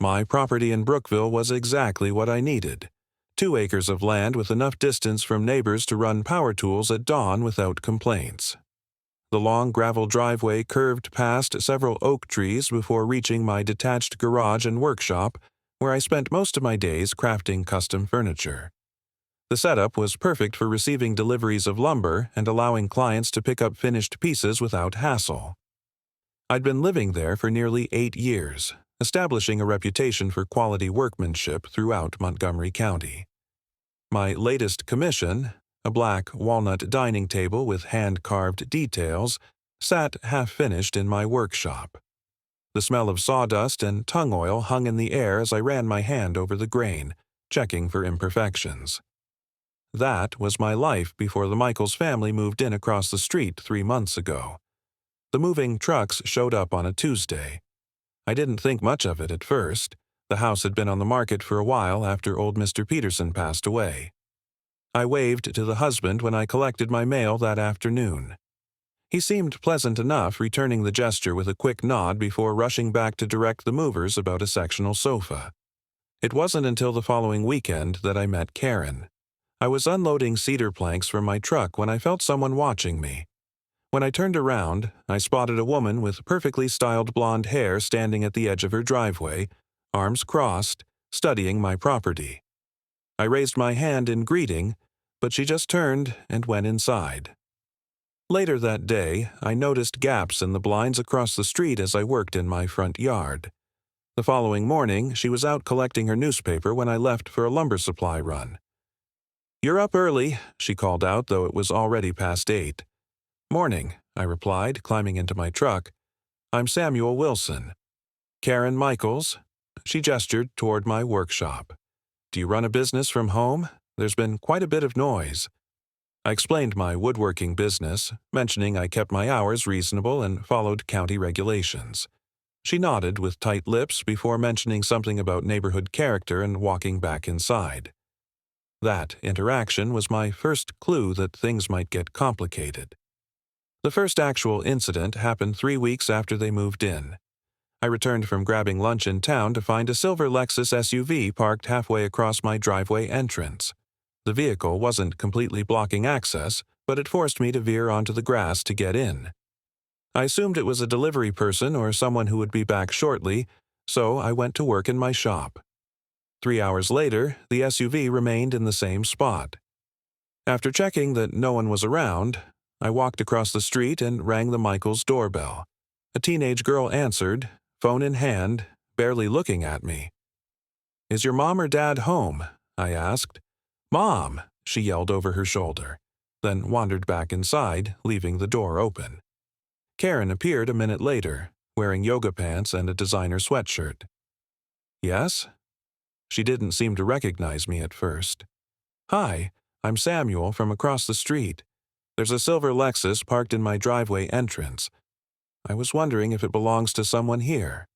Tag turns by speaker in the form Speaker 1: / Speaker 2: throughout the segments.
Speaker 1: My property in Brookville was exactly what I needed. 2 acres of land with enough distance from neighbors to run power tools at dawn without complaints. The long gravel driveway curved past several oak trees before reaching my detached garage and workshop, where I spent most of my days crafting custom furniture. The setup was perfect for receiving deliveries of lumber and allowing clients to pick up finished pieces without hassle. I'd been living there for nearly 8 years, establishing a reputation for quality workmanship throughout Montgomery County. My latest commission, a black walnut dining table with hand-carved details, sat half-finished in my workshop. The smell of sawdust and tung oil hung in the air as I ran my hand over the grain, checking for imperfections. That was my life before the Michaels family moved in across the street 3 months ago. The moving trucks showed up on a Tuesday. I didn't think much of it at first. The house had been on the market for a while after old Mr. Peterson passed away. I waved to the husband when I collected my mail that afternoon. He seemed pleasant enough, returning the gesture with a quick nod before rushing back to direct the movers about a sectional sofa. It wasn't until the following weekend that I met Karen. I was unloading cedar planks from my truck when I felt someone watching me. When I turned around, I spotted a woman with perfectly styled blonde hair standing at the edge of her driveway, arms crossed, studying my property. I raised my hand in greeting, but she just turned and went inside. Later that day, I noticed gaps in the blinds across the street as I worked in my front yard. The following morning, she was out collecting her newspaper when I left for a lumber supply run. "You're up early," she called out, though it was already past 8. "Morning," I replied, climbing into my truck. "I'm Samuel Wilson." "Karen Michaels?" She gestured toward my workshop. "Do you run a business from home? There's been quite a bit of noise." I explained my woodworking business, mentioning I kept my hours reasonable and followed county regulations. She nodded with tight lips before mentioning something about neighborhood character and walking back inside. That interaction was my first clue that things might get complicated. The first actual incident happened 3 weeks after they moved in. I returned from grabbing lunch in town to find a silver Lexus SUV parked halfway across my driveway entrance. The vehicle wasn't completely blocking access, but it forced me to veer onto the grass to get in. I assumed it was a delivery person or someone who would be back shortly, so I went to work in my shop. 3 hours later, the SUV remained in the same spot. After checking that no one was around, I walked across the street and rang the Michaels' doorbell. A teenage girl answered, phone in hand, barely looking at me. "Is your mom or dad home?" I asked. "Mom!" she yelled over her shoulder, then wandered back inside, leaving the door open. Karen appeared a minute later, wearing yoga pants and a designer sweatshirt. "Yes?" She didn't seem to recognize me at first. "Hi, I'm Samuel from across the street. There's a silver Lexus parked in my driveway entrance. I was wondering if it belongs to someone here."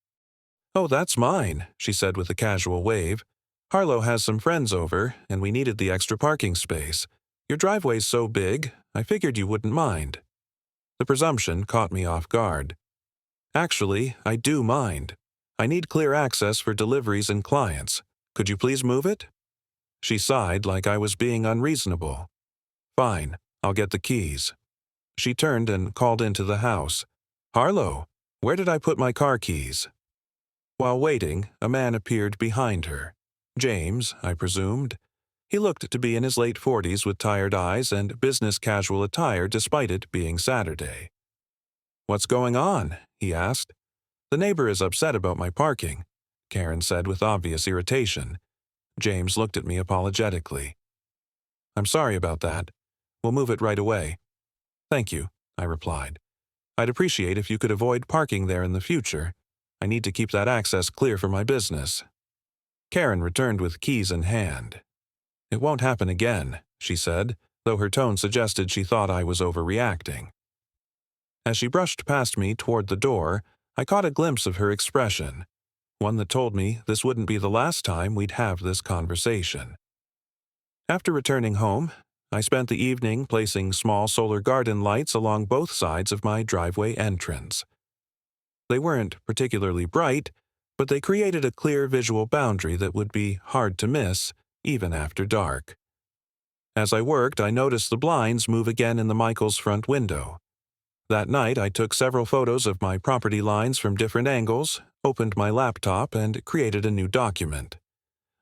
Speaker 1: "Oh, that's mine," she said with a casual wave. "Harlow has some friends over, and we needed the extra parking space. Your driveway's so big, I figured you wouldn't mind." The presumption caught me off guard. "Actually, I do mind. I need clear access for deliveries and clients. Could you please move it?" She sighed like I was being unreasonable. "Fine, I'll get the keys." She turned and called into the house. "Harlow, where did I put my car keys?" While waiting, a man appeared behind her. James, I presumed. He looked to be in his late 40s with tired eyes and business-casual attire despite it being Saturday. "What's going on?" he asked. "The neighbor is upset about my parking," Karen said with obvious irritation. James looked at me apologetically. "I'm sorry about that. We'll move it right away." "Thank you," I replied. "I'd appreciate if you could avoid parking there in the future. I need to keep that access clear for my business." Karen returned with keys in hand. "It won't happen again," she said, though her tone suggested she thought I was overreacting. As she brushed past me toward the door, I caught a glimpse of her expression, one that told me this wouldn't be the last time we'd have this conversation. After returning home, I spent the evening placing small solar garden lights along both sides of my driveway entrance. They weren't particularly bright, but they created a clear visual boundary that would be hard to miss, even after dark. As I worked, I noticed the blinds move again in the Michaels' front window. That night, I took several photos of my property lines from different angles, opened my laptop, and created a new document.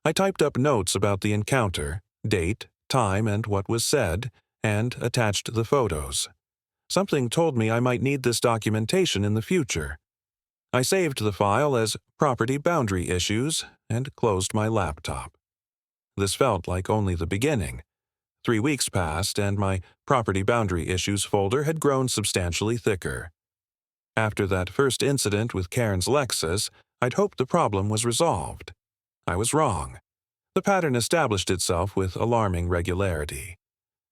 Speaker 1: I typed up notes about the encounter, date, time, and what was said, and attached the photos. Something told me I might need this documentation in the future. I saved the file as Property Boundary Issues and closed my laptop. This felt like only the beginning. 3 weeks passed, and my Property Boundary Issues folder had grown substantially thicker. After that first incident with Karen's Lexus, I'd hoped the problem was resolved. I was wrong. The pattern established itself with alarming regularity.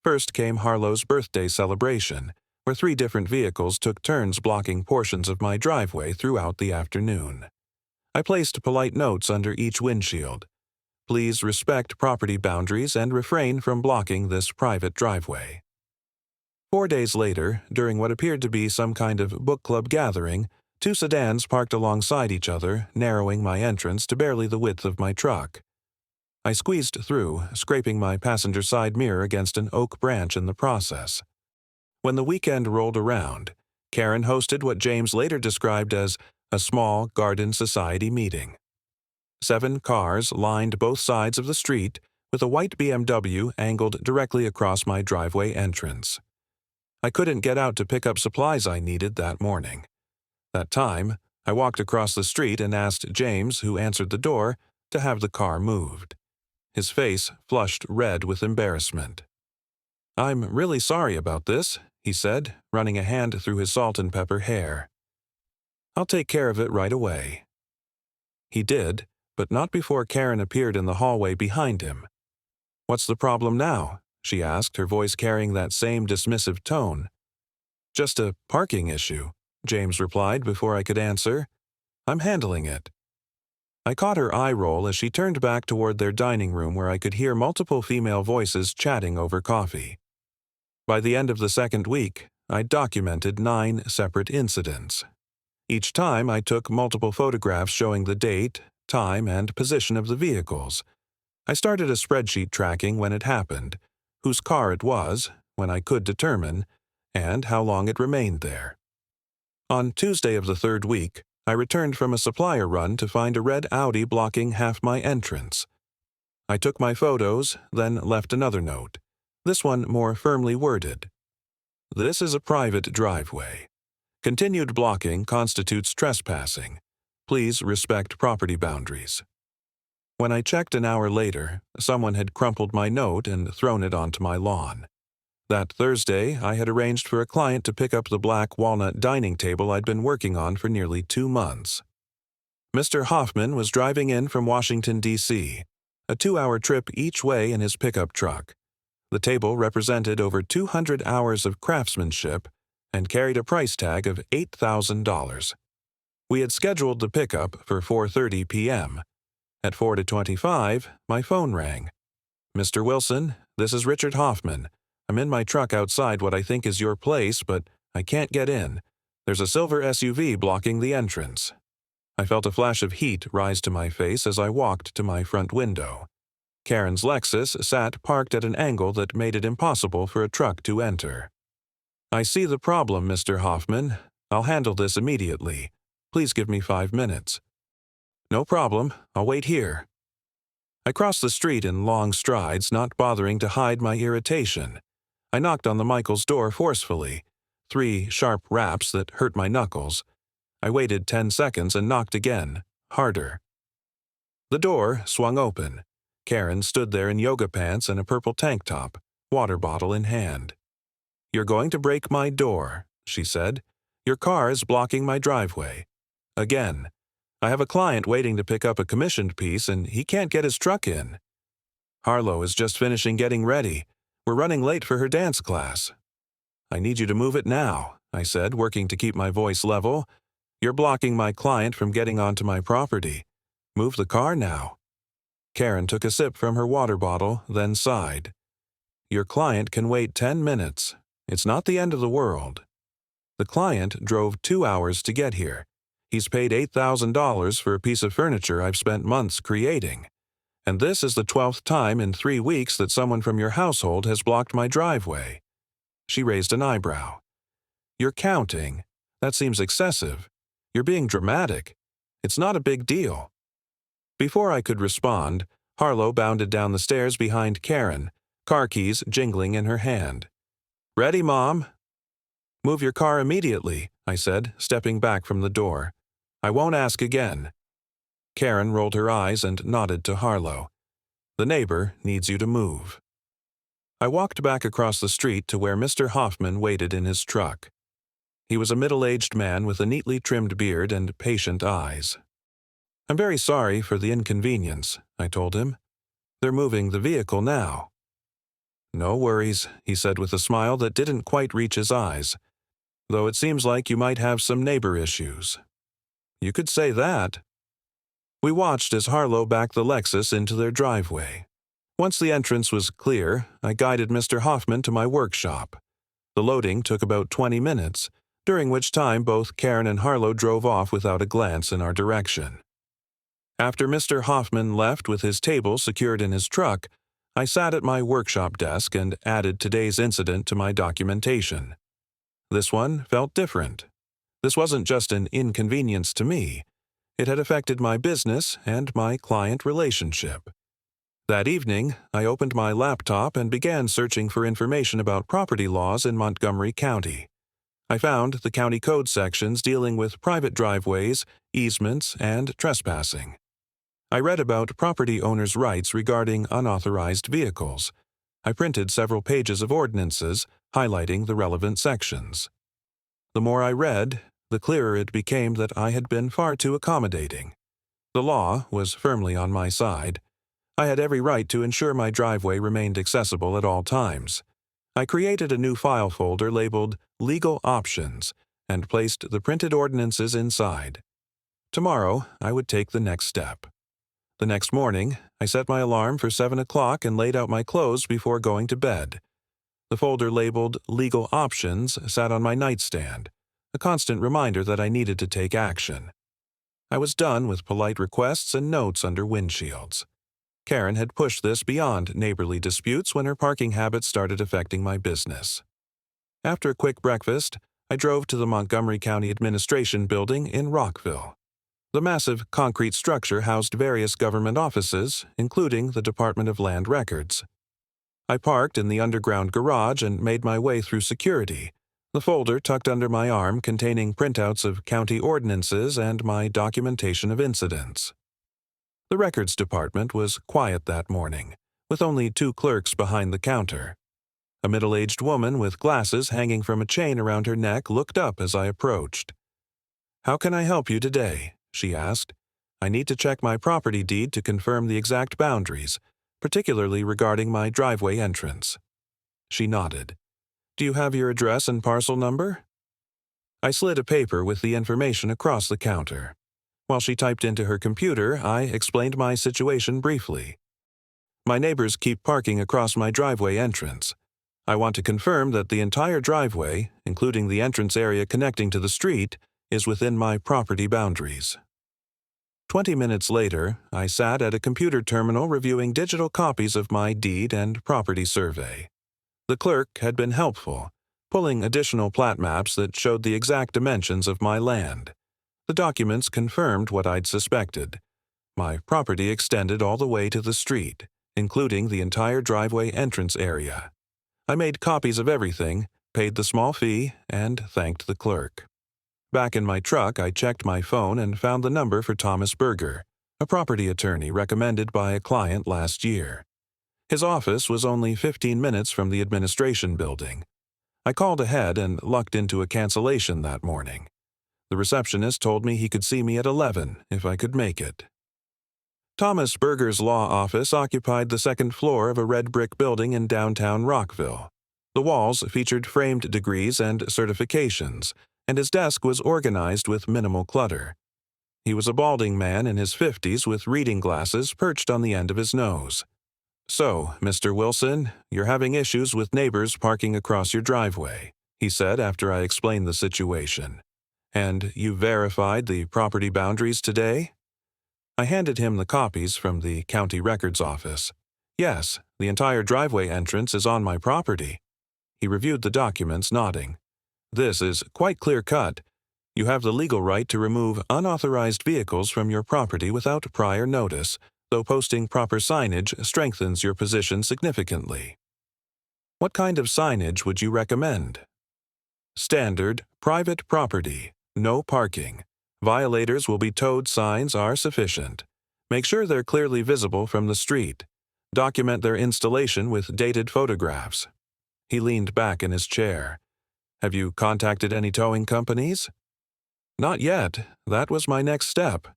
Speaker 1: First came Harlow's birthday celebration, where 3 different vehicles took turns blocking portions of my driveway throughout the afternoon. I placed polite notes under each windshield. Please respect property boundaries and refrain from blocking this private driveway. 4 days later, during what appeared to be some kind of book club gathering, 2 sedans parked alongside each other, narrowing my entrance to barely the width of my truck. I squeezed through, scraping my passenger side mirror against an oak branch in the process. When the weekend rolled around, Karen hosted what James later described as a small garden society meeting. 7 cars lined both sides of the street, with a white BMW angled directly across my driveway entrance. I couldn't get out to pick up supplies I needed that morning. That time, I walked across the street and asked James, who answered the door, to have the car moved. His face flushed red with embarrassment. "I'm really sorry about this," he said, running a hand through his salt and pepper hair. "I'll take care of it right away." He did, but not before Karen appeared in the hallway behind him. "What's the problem now?" she asked, her voice carrying that same dismissive tone. "Just a parking issue," James replied before I could answer. "I'm handling it." I caught her eye roll as she turned back toward their dining room where I could hear multiple female voices chatting over coffee. By the end of the 2nd week, I documented 9 separate incidents. Each time I took multiple photographs showing the date, time, and position of the vehicles. I started a spreadsheet tracking when it happened, whose car it was, when I could determine, and how long it remained there. On Tuesday of the 3rd week, I returned from a supplier run to find a red Audi blocking half my entrance. I took my photos, then left another note, this one more firmly worded. "This is a private driveway. Continued blocking constitutes trespassing. Please respect property boundaries." When I checked an hour later, someone had crumpled my note and thrown it onto my lawn. That Thursday, I had arranged for a client to pick up the black walnut dining table I'd been working on for nearly 2 months. Mr. Hoffman was driving in from Washington, D.C., a 2-hour trip each way in his pickup truck. The table represented over 200 hours of craftsmanship and carried a price tag of $8,000. We had scheduled the pickup for 4:30 p.m. At 4:25, my phone rang. "Mr. Wilson, this is Richard Hoffman. I'm in my truck outside what I think is your place, but I can't get in. There's a silver SUV blocking the entrance." I felt a flash of heat rise to my face as I walked to my front window. Karen's Lexus sat parked at an angle that made it impossible for a truck to enter. "I see the problem, Mr. Hoffman. I'll handle this immediately. Please give me 5 minutes." "No problem. I'll wait here." I crossed the street in long strides, not bothering to hide my irritation. I knocked on the Michaels' door forcefully, 3 sharp raps that hurt my knuckles. I waited 10 seconds and knocked again, harder. The door swung open. Karen stood there in yoga pants and a purple tank top, water bottle in hand. "You're going to break my door," she said. "Your car is blocking my driveway. Again. I have a client waiting to pick up a commissioned piece and he can't get his truck in. Harlow is just finishing getting ready. We're running late for her dance class." "I need you to move it now," I said, working to keep my voice level. "You're blocking my client from getting onto my property. Move the car now." Karen took a sip from her water bottle, then sighed. "Your client can wait 10 minutes. It's not the end of the world." The client drove 2 hours to get here. He's paid $8,000 for a piece of furniture I've spent months creating. And this is the 12th time in 3 weeks that someone from your household has blocked my driveway." She raised an eyebrow. "You're counting. That seems excessive. You're being dramatic. It's not a big deal." Before I could respond, Harlow bounded down the stairs behind Karen, car keys jingling in her hand. "Ready, Mom?" "Move your car immediately," I said, stepping back from the door. "I won't ask again." Karen rolled her eyes and nodded to Harlow. "The neighbor needs you to move." I walked back across the street to where Mr. Hoffman waited in his truck. He was a middle-aged man with a neatly trimmed beard and patient eyes. "I'm very sorry for the inconvenience," I told him. "They're moving the vehicle now." "No worries," he said with a smile that didn't quite reach his eyes. "Though it seems like you might have some neighbor issues." "You could say that." We watched as Harlow backed the Lexus into their driveway. Once the entrance was clear, I guided Mr. Hoffman to my workshop. The loading took about 20 minutes, during which time both Karen and Harlow drove off without a glance in our direction. After Mr. Hoffman left with his table secured in his truck, I sat at my workshop desk and added today's incident to my documentation. This one felt different. This wasn't just an inconvenience to me. It had affected my business and my client relationship. That evening, I opened my laptop and began searching for information about property laws in Montgomery County. I found the county code sections dealing with private driveways, easements, and trespassing. I read about property owners' rights regarding unauthorized vehicles. I printed several pages of ordinances, highlighting the relevant sections. The more I read, the clearer it became that I had been far too accommodating. The law was firmly on my side. I had every right to ensure my driveway remained accessible at all times. I created a new file folder labeled Legal Options and placed the printed ordinances inside. Tomorrow, I would take the next step. The next morning, I set my alarm for 7 o'clock and laid out my clothes before going to bed. The folder labeled Legal Options sat on my nightstand, a constant reminder that I needed to take action. I was done with polite requests and notes under windshields. Karen had pushed this beyond neighborly disputes when her parking habits started affecting my business. After a quick breakfast, I drove to the Montgomery County Administration Building in Rockville. The massive concrete structure housed various government offices, including the Department of Land Records. I parked in the underground garage and made my way through security, the folder tucked under my arm containing printouts of county ordinances and my documentation of incidents. The records department was quiet that morning, with only 2 clerks behind the counter. A middle-aged woman with glasses hanging from a chain around her neck looked up as I approached. "How can I help you today?" she asked. "I need to check my property deed to confirm the exact boundaries, particularly regarding my driveway entrance." She nodded. "Do you have your address and parcel number?" I slid a paper with the information across the counter. While she typed into her computer, I explained my situation briefly. "My neighbors keep parking across my driveway entrance. I want to confirm that the entire driveway, including the entrance area connecting to the street, is within my property boundaries." 20 minutes later, I sat at a computer terminal reviewing digital copies of my deed and property survey. The clerk had been helpful, pulling additional plat maps that showed the exact dimensions of my land. The documents confirmed what I'd suspected. My property extended all the way to the street, including the entire driveway entrance area. I made copies of everything, paid the small fee, and thanked the clerk. Back in my truck, I checked my phone and found the number for Thomas Berger, a property attorney recommended by a client last year. His office was only 15 minutes from the administration building. I called ahead and lucked into a cancellation that morning. The receptionist told me he could see me at 11 if I could make it. Thomas Berger's law office occupied the second floor of a red brick building in downtown Rockville. The walls featured framed degrees and certifications, and his desk was organized with minimal clutter. He was a balding man in his 50s with reading glasses perched on the end of his nose. "So, Mr. Wilson, you're having issues with neighbors parking across your driveway," he said after I explained the situation. And you verified the property boundaries today? I handed him the copies from the county records office. Yes, the entire driveway entrance is on my property. He reviewed the documents, nodding. This is quite clear-cut. You have the legal right to remove unauthorized vehicles from your property without prior notice, though posting proper signage strengthens your position significantly. What kind of signage would you recommend? Standard, private property, no parking. Violators will be towed signs are sufficient. Make sure they're clearly visible from the street. Document their installation with dated photographs. He leaned back in his chair. Have you contacted any towing companies? Not yet. That was my next step.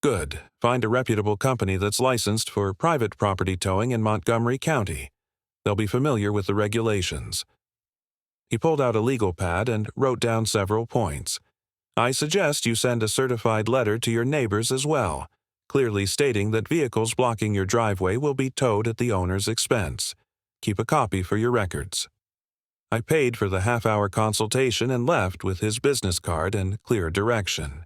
Speaker 1: Good. Find a reputable company that's licensed for private property towing in Montgomery County. They'll be familiar with the regulations. He pulled out a legal pad and wrote down several points. I suggest you send a certified letter to your neighbors as well, clearly stating that vehicles blocking your driveway will be towed at the owner's expense. Keep a copy for your records. I paid for the half-hour consultation and left with his business card and clear direction.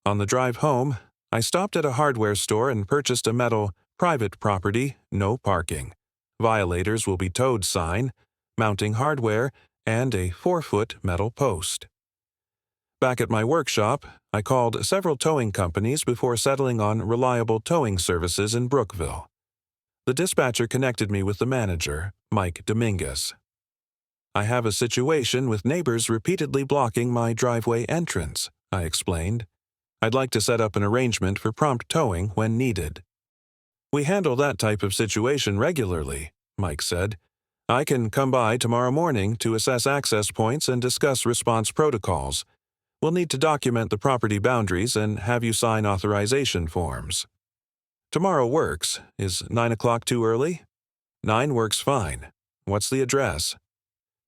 Speaker 1: On the drive home, I stopped at a hardware store and purchased a metal "Private Property, No Parking. Violators will be towed" sign, mounting hardware, and a 4-foot metal post. Back at my workshop, I called several towing companies before settling on Reliable Towing Services in Brookville. The dispatcher connected me with the manager, Mike Dominguez. I have a situation with neighbors repeatedly blocking my driveway entrance, I explained. I'd like to set up an arrangement for prompt towing when needed. We handle that type of situation regularly, Mike said. I can come by tomorrow morning to assess access points and discuss response protocols. We'll need to document the property boundaries and have you sign authorization forms. Tomorrow works. Is 9 o'clock too early? 9 works fine. What's the address?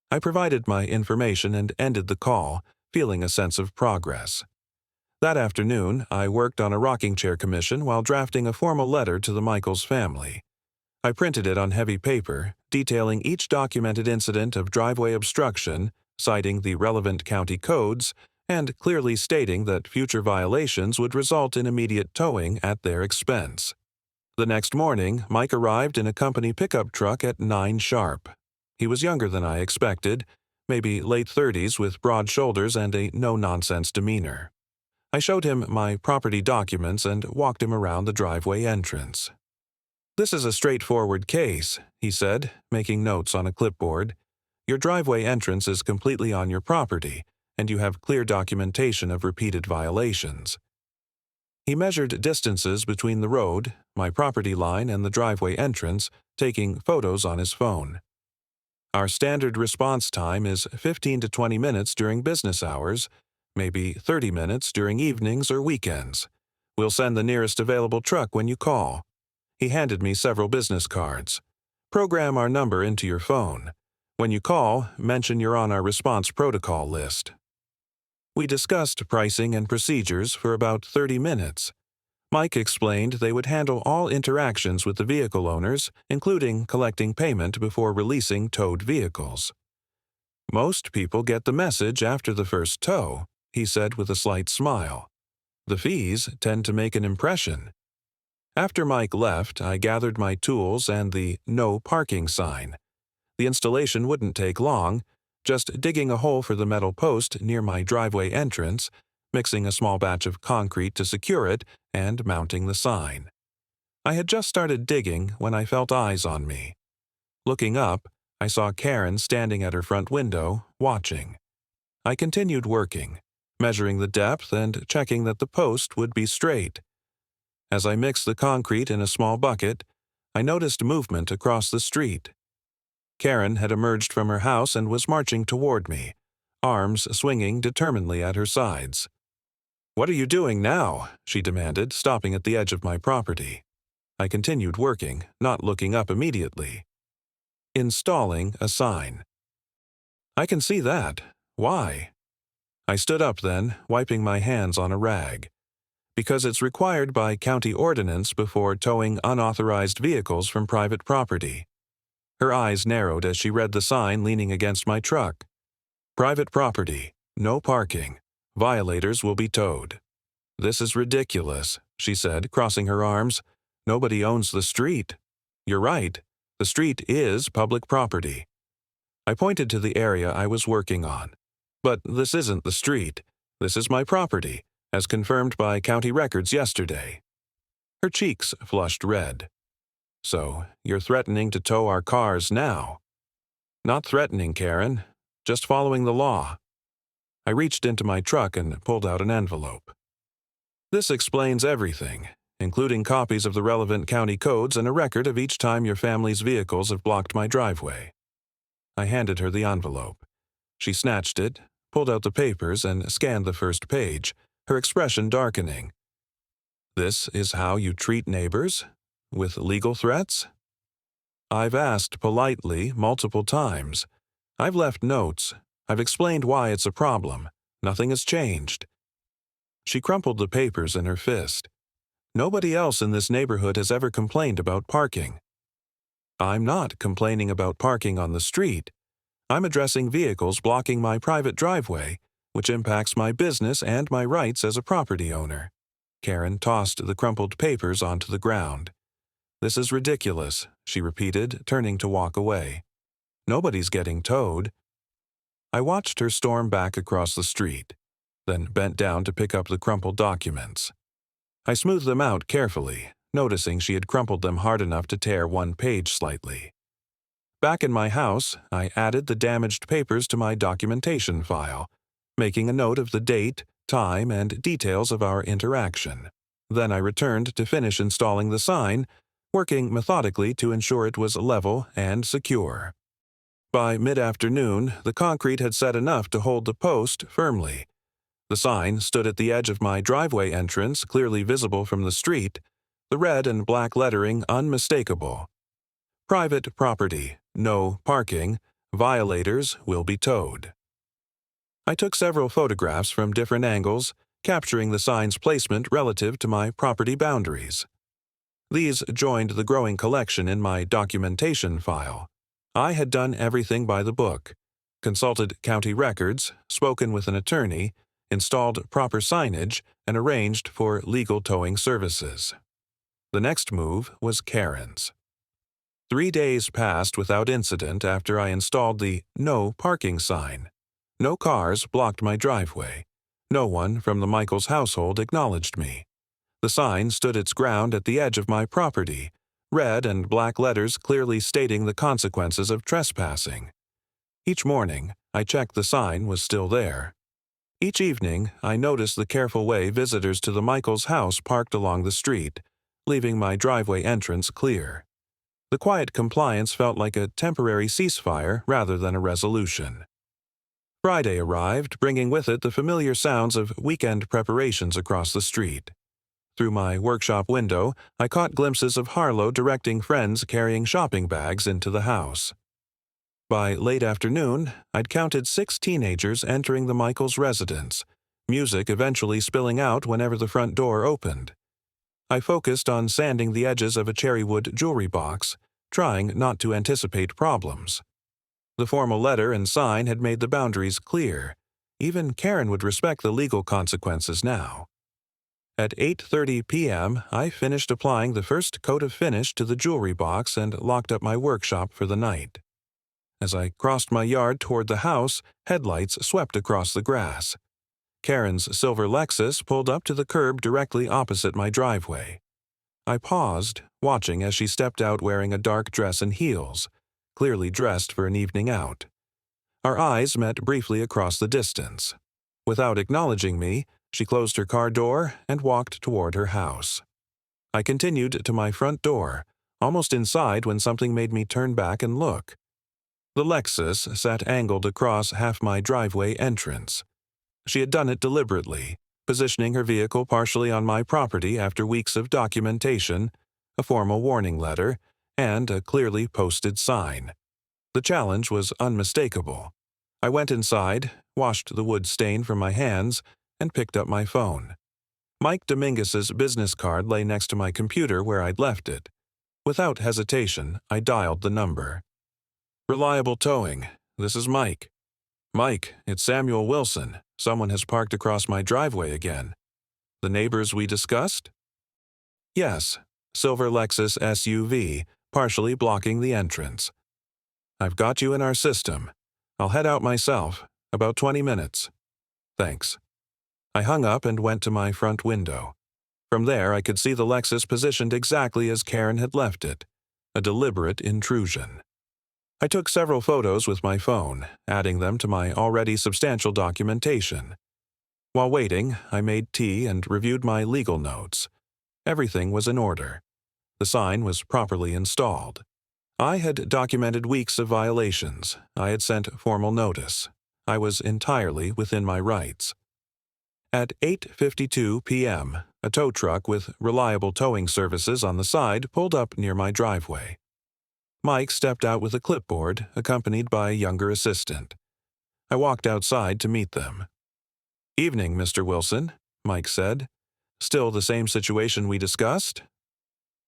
Speaker 1: I provided my information and ended the call, feeling a sense of progress. That afternoon, I worked on a rocking chair commission while drafting a formal letter to the Michaels family. I printed it on heavy paper, detailing each documented incident of driveway obstruction, citing the relevant county codes, and clearly stating that future violations would result in immediate towing at their expense. The next morning, Mike arrived in a company pickup truck at 9 sharp. He was younger than I expected, maybe late 30s with broad shoulders and a no-nonsense demeanor. I showed him my property documents and walked him around the driveway entrance. This is a straightforward case, he said, making notes on a clipboard. Your driveway entrance is completely on your property, and you have clear documentation of repeated violations. He measured distances between the road, my property line, and the driveway entrance, taking photos on his phone. Our standard response time is 15 to 20 minutes during business hours, maybe 30 minutes during evenings or weekends. We'll send the nearest available truck when you call. He handed me several business cards. Program our number into your phone. When you call, mention you're on our response protocol list. We discussed pricing and procedures for about 30 minutes. Mike explained they would handle all interactions with the vehicle owners, including collecting payment before releasing towed vehicles. Most people get the message after the first tow, he said with a slight smile. The fees tend to make an impression. After Mike left, I gathered my tools and the "No Parking" sign. The installation wouldn't take long, just digging a hole for the metal post near my driveway entrance, mixing a small batch of concrete to secure it, and mounting the sign. I had just started digging when I felt eyes on me. Looking up, I saw Karen standing at her front window, watching. I continued working, measuring the depth and checking that the post would be straight. As I mixed the concrete in a small bucket, I noticed movement across the street. Karen had emerged from her house and was marching toward me, arms swinging determinedly at her sides. "What are you doing now?" she demanded, stopping at the edge of my property. I continued working, not looking up immediately. Installing a sign. "I can see that. Why?" I stood up then, wiping my hands on a rag. "Because it's required by county ordinance before towing unauthorized vehicles from private property." Her eyes narrowed as she read the sign leaning against my truck. "Private property, no parking. Violators will be towed. This is ridiculous, she said, crossing her arms. Nobody owns the street. You're right. The street is public property. I pointed to the area I was working on. But this isn't the street. This is my property, as confirmed by county records yesterday. Her cheeks flushed red. So, you're threatening to tow our cars now? Not threatening, Karen. Just following the law. I reached into my truck and pulled out an envelope. This explains everything, including copies of the relevant county codes and a record of each time your family's vehicles have blocked my driveway. I handed her the envelope. She snatched it, pulled out the papers, and scanned the first page, her expression darkening. This is how you treat neighbors? With legal threats? I've asked politely multiple times. I've left notes. I've explained why it's a problem. Nothing has changed. She crumpled the papers in her fist. Nobody else in this neighborhood has ever complained about parking. I'm not complaining about parking on the street. I'm addressing vehicles blocking my private driveway, which impacts my business and my rights as a property owner. Karen tossed the crumpled papers onto the ground. This is ridiculous, she repeated, turning to walk away. Nobody's getting towed. I watched her storm back across the street, then bent down to pick up the crumpled documents. I smoothed them out carefully, noticing she had crumpled them hard enough to tear one page slightly. Back in my house, I added the damaged papers to my documentation file, making a note of the date, time, and details of our interaction. Then I returned to finish installing the sign, working methodically to ensure it was level and secure. By mid-afternoon, the concrete had set enough to hold the post firmly. The sign stood at the edge of my driveway entrance, clearly visible from the street, the red and black lettering unmistakable. Private property, no parking, violators will be towed. I took several photographs from different angles, capturing the sign's placement relative to my property boundaries. These joined the growing collection in my documentation file. I had done everything by the book, consulted county records, spoken with an attorney, installed proper signage, and arranged for legal towing services. The next move was Karen's. 3 days passed without incident after I installed the no parking sign. No cars blocked my driveway. No one from the Michaels household acknowledged me. The sign stood its ground at the edge of my property, red and black letters clearly stating the consequences of trespassing. Each morning, I checked the sign was still there. Each evening, I noticed the careful way visitors to the Michaels house parked along the street, leaving my driveway entrance clear. The quiet compliance felt like a temporary ceasefire rather than a resolution. Friday arrived, bringing with it the familiar sounds of weekend preparations across the street. Through my workshop window, I caught glimpses of Harlow directing friends carrying shopping bags into the house. By late afternoon, I'd counted 6 teenagers entering the Michaels residence, music eventually spilling out whenever the front door opened. I focused on sanding the edges of a cherrywood jewelry box, trying not to anticipate problems. The formal letter and sign had made the boundaries clear. Even Karen would respect the legal consequences now. At 8:30 p.m., I finished applying the first coat of finish to the jewelry box and locked up my workshop for the night. As I crossed my yard toward the house, headlights swept across the grass. Karen's silver Lexus pulled up to the curb directly opposite my driveway. I paused, watching as she stepped out wearing a dark dress and heels, clearly dressed for an evening out. Our eyes met briefly across the distance. Without acknowledging me, she closed her car door and walked toward her house. I continued to my front door, almost inside when something made me turn back and look. The Lexus sat angled across half my driveway entrance. She had done it deliberately, positioning her vehicle partially on my property after weeks of documentation, a formal warning letter, and a clearly posted sign. The challenge was unmistakable. I went inside, washed the wood stain from my hands, and picked up my phone. Mike Dominguez's business card lay next to my computer where I'd left it. Without hesitation, I dialed the number. "Reliable towing. This is Mike." Mike, it's Samuel Wilson. Someone has parked across my driveway again. The neighbors we discussed? Yes, silver Lexus SUV, partially blocking the entrance. I've got you in our system. I'll head out myself, about 20 minutes. Thanks. I hung up and went to my front window. From there, I could see the Lexus positioned exactly as Karen had left it, a deliberate intrusion. I took several photos with my phone, adding them to my already substantial documentation. While waiting, I made tea and reviewed my legal notes. Everything was in order. The sign was properly installed. I had documented weeks of violations. I had sent formal notice. I was entirely within my rights. At 8:52 p.m., a tow truck with reliable towing services on the side pulled up near my driveway. Mike stepped out with a clipboard, accompanied by a younger assistant. I walked outside to meet them. "Evening, Mr. Wilson," Mike said. "Still the same situation we discussed?"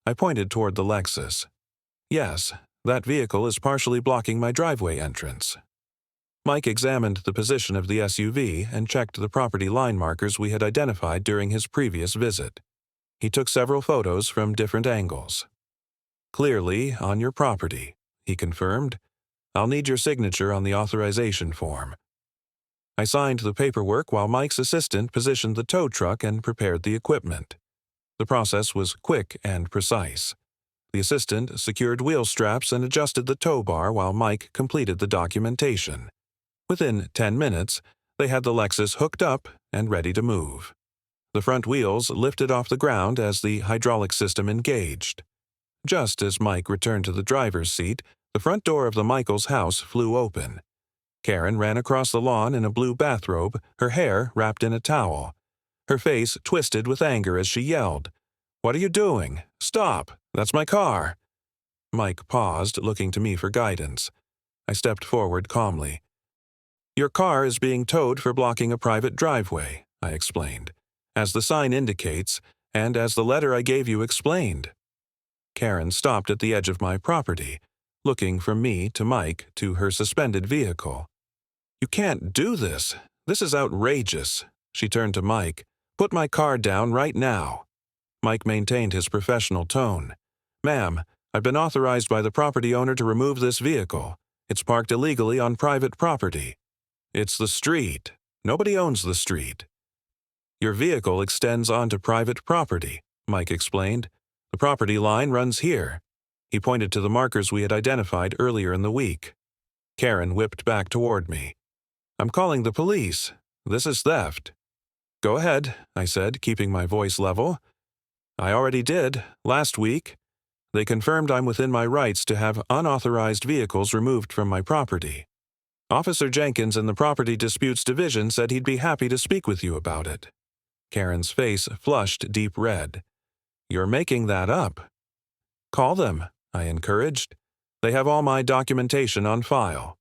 Speaker 1: I pointed toward the Lexus. "Yes, that vehicle is partially blocking my driveway entrance." Mike examined the position of the SUV and checked the property line markers we had identified during his previous visit. He took several photos from different angles. "Clearly on your property," he confirmed. "I'll need your signature on the authorization form." I signed the paperwork while Mike's assistant positioned the tow truck and prepared the equipment. The process was quick and precise. The assistant secured wheel straps and adjusted the tow bar while Mike completed the documentation. Within 10 minutes, they had the Lexus hooked up and ready to move. The front wheels lifted off the ground as the hydraulic system engaged. Just as Mike returned to the driver's seat, the front door of the Michaels' house flew open. Karen ran across the lawn in a blue bathrobe, her hair wrapped in a towel. Her face twisted with anger as she yelled, "What are you doing? Stop! That's my car!" Mike paused, looking to me for guidance. I stepped forward calmly. "Your car is being towed for blocking a private driveway," I explained, "as the sign indicates, and as the letter I gave you explained." Karen stopped at the edge of my property, looking from me to Mike to her suspended vehicle. "You can't do this. This is outrageous." She turned to Mike. "Put my car down right now." Mike maintained his professional tone. "Ma'am, I've been authorized by the property owner to remove this vehicle. It's parked illegally on private property." "It's the street. Nobody owns the street." "Your vehicle extends onto private property," Mike explained. "The property line runs here." He pointed to the markers we had identified earlier in the week. Karen whipped back toward me. "I'm calling the police. This is theft." "Go ahead," I said, keeping my voice level. "I already did, last week. They confirmed I'm within my rights to have unauthorized vehicles removed from my property. Officer Jenkins in the Property Disputes Division said he'd be happy to speak with you about it." Karen's face flushed deep red. "You're making that up." "Call them," I encouraged. "They have all my documentation on file."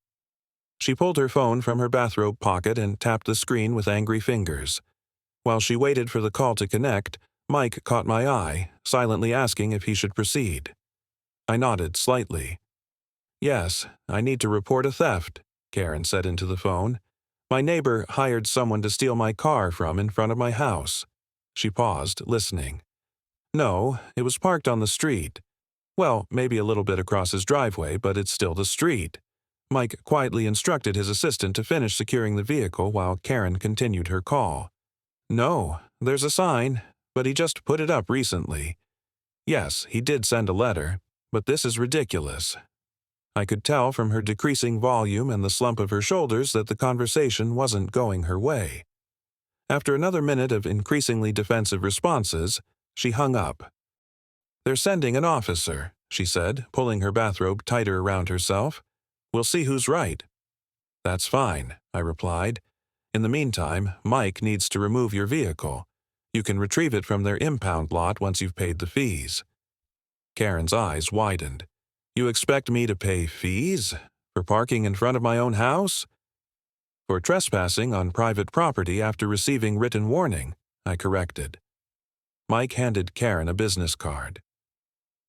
Speaker 1: She pulled her phone from her bathrobe pocket and tapped the screen with angry fingers. While she waited for the call to connect, Mike caught my eye, silently asking if he should proceed. I nodded slightly. "Yes, I need to report a theft," Karen said into the phone. "My neighbor hired someone to steal my car from in front of my house." She paused, listening. "No, it was parked on the street. Well, maybe a little bit across his driveway, but it's still the street." Mike quietly instructed his assistant to finish securing the vehicle while Karen continued her call. "No, there's a sign, but he just put it up recently. Yes, he did send a letter, but this is ridiculous." I could tell from her decreasing volume and the slump of her shoulders that the conversation wasn't going her way. After another minute of increasingly defensive responses, she hung up. "They're sending an officer," she said, pulling her bathrobe tighter around herself. "We'll see who's right." "That's fine," I replied. "In the meantime, Mike needs to remove your vehicle. You can retrieve it from their impound lot once you've paid the fees." Karen's eyes widened. "You expect me to pay fees? For parking in front of my own house?" "For trespassing on private property after receiving written warning," I corrected. Mike handed Karen a business card.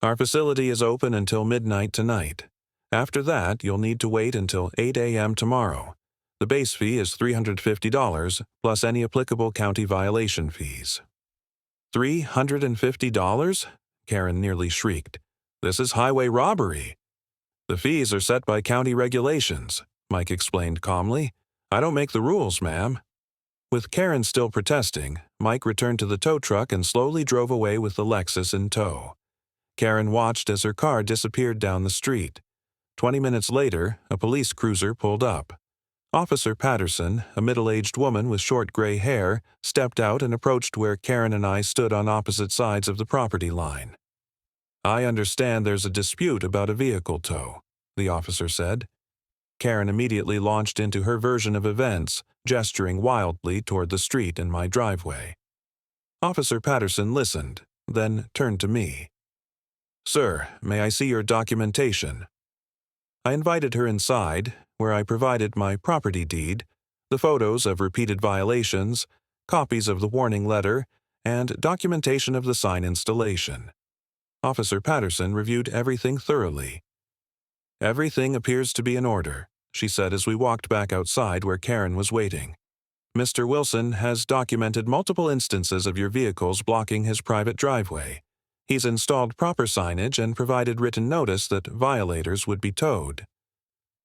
Speaker 1: "Our facility is open until midnight tonight. After that, you'll need to wait until 8 a.m. tomorrow. The base fee is $350 plus any applicable county violation fees. $350? Karen nearly shrieked. This is highway robbery. The fees are set by county regulations, Mike explained calmly. I don't make the rules, ma'am. With Karen still protesting, Mike returned to the tow truck and slowly drove away with the Lexus in tow. Karen watched as her car disappeared down the street. 20 minutes later, a police cruiser pulled up. Officer Patterson, a middle-aged woman with short gray hair, stepped out and approached where Karen and I stood on opposite sides of the property line. I understand there's a dispute about a vehicle tow, the officer said. Karen immediately launched into her version of events, gesturing wildly toward the street in my driveway. Officer Patterson listened, then turned to me. Sir, may I see your documentation? I invited her inside, where I provided my property deed, the photos of repeated violations, copies of the warning letter, and documentation of the sign installation. Officer Patterson reviewed everything thoroughly. Everything appears to be in order, she said as we walked back outside where Karen was waiting. Mr. Wilson has documented multiple instances of your vehicles blocking his private driveway. He's installed proper signage and provided written notice that violators would be towed.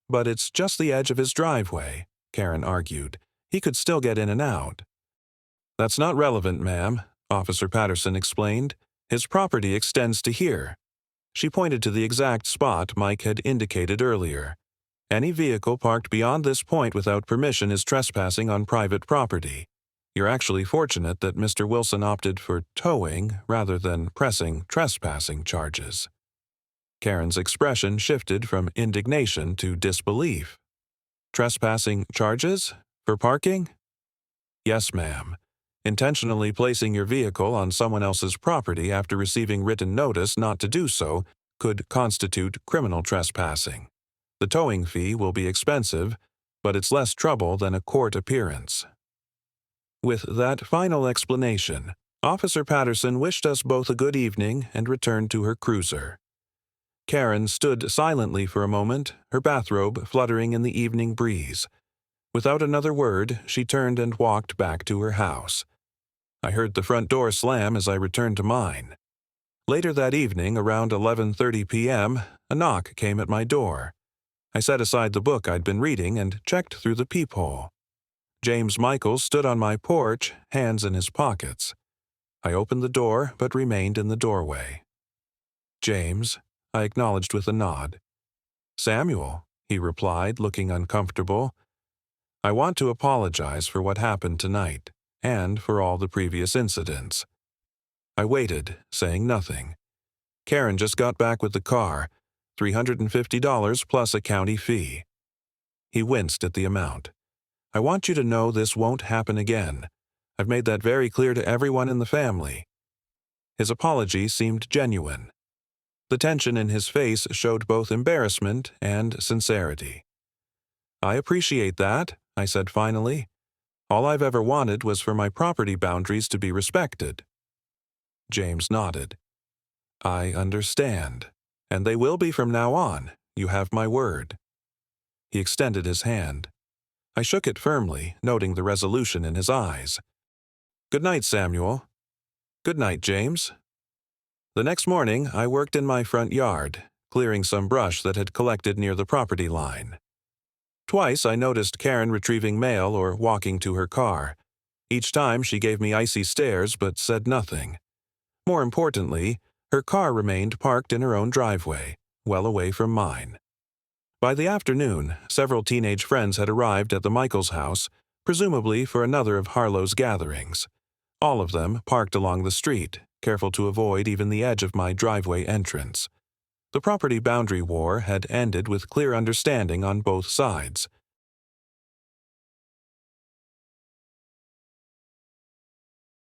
Speaker 1: But it's just the edge of his driveway, Karen argued. He could still get in and out. That's not relevant, ma'am, Officer Patterson explained. His property extends to here. She pointed to the exact spot Mike had indicated earlier. Any vehicle parked beyond this point without permission is trespassing on private property. You're actually fortunate that Mr. Wilson opted for towing rather than pressing trespassing charges. Karen's expression shifted from indignation to disbelief. Trespassing charges? For parking? Yes, ma'am. Intentionally placing your vehicle on someone else's property after receiving written notice not to do so could constitute criminal trespassing. The towing fee will be expensive, but it's less trouble than a court appearance. With that final explanation, Officer Patterson wished us both a good evening and returned to her cruiser. Karen stood silently for a moment, her bathrobe fluttering in the evening breeze. Without another word, she turned and walked back to her house. I heard the front door slam as I returned to mine. Later that evening, around 11:30 p.m., a knock came at my door. I set aside the book I'd been reading and checked through the peephole. James Michaels stood on my porch, hands in his pockets. I opened the door, but remained in the doorway. James, I acknowledged with a nod. Samuel, he replied, looking uncomfortable. I want to apologize for what happened tonight, and for all the previous incidents. I waited, saying nothing. Karen just got back with the car, $350 plus a county fee. He winced at the amount. I want you to know this won't happen again. I've made that very clear to everyone in the family. His apology seemed genuine. The tension in his face showed both embarrassment and sincerity. I appreciate that, I said finally. All I've ever wanted was for my property boundaries to be respected. James nodded. I understand, and they will be from now on. You have my word. He extended his hand. I shook it firmly, noting the resolution in his eyes. Good night, Samuel. Good night, James. The next morning, I worked in my front yard, clearing some brush that had collected near the property line. Twice I noticed Karen retrieving mail or walking to her car. Each time she gave me icy stares but said nothing. More importantly, her car remained parked in her own driveway, well away from mine. By the afternoon, several teenage friends had arrived at the Michaels house, presumably for another of Harlow's gatherings. All of them parked along the street, careful to avoid even the edge of my driveway entrance. The property boundary war had ended with clear understanding on both sides.